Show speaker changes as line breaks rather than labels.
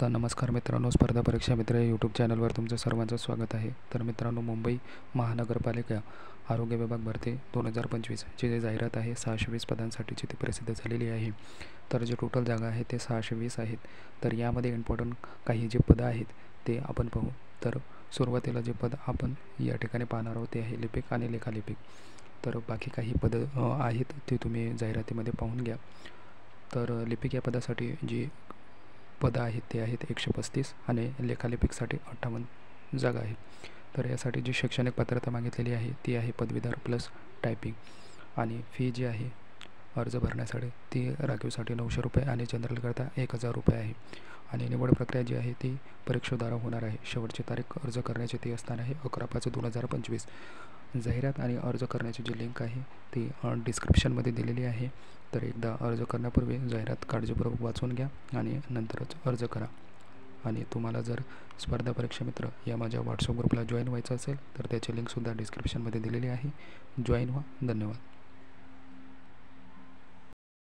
तर नमस्कार मित्रांनो, स्पर्धा परीक्षा मित्र या यूट्यूब चॅनलवर तुमचं सर्वांचं स्वागत आहे. तर मित्रांनो, मुंबई महानगरपालिका आरोग्य विभाग भरती 2025ची जी जाहिरात आहे 620 पदांसाठीची ती प्रसिद्ध झालेली आहे. तर जे टोटल जागा आहे ते 620 आहेत. तर यामध्ये इम्पॉर्टंट काही जे पदं आहेत ते आपण पाहू. तर सुरुवातीला जे पद आपण या ठिकाणी पाहणार आहोत ते आहे लिपिक आणि लेखालिपिक. तर बाकी काही पदं आहेत ते तुम्ही जाहिरातीमध्ये पाहून घ्या. तर लिपिक या पदासाठी जी पदं आहेत ते आहेत 135 आणि लेखालिपिकसाठी 58 जागा आहे. तर यासाठी जी शैक्षणिक पात्रता मागितलेली आहे ती आहे पदवीधर प्लस टायपिंग. आणि फी जी आहे अर्ज भरण्यासाठी ती राखीवसाठी 900 रुपये आणि जनरलकरता 1000 रुपये आहे. आणि निवड प्रक्रिया जी आहे ती परीक्षेद्वारा होणार आहे. शेवटची तारीख अर्ज करण्याची ती असणार आहे 11/5/2025. जाहिरात आणि अर्ज करण्याची जी लिंक आहे ती डिस्क्रिप्शनमध्ये दिलेली आहे. तर एकदा अर्ज करण्यापूर्वी जाहिरात काळजीपूर्वक वाचून घ्या आणि नंतरच अर्ज करा. आणि तुम्हाला जर स्पर्धा परीक्षा मित्र या माझ्या व्हॉट्सअप ग्रुपला जॉईन व्हायचं असेल तर त्याची लिंकसुद्धा डिस्क्रिप्शनमध्ये दिलेली आहे. जॉईन व्हा. धन्यवाद.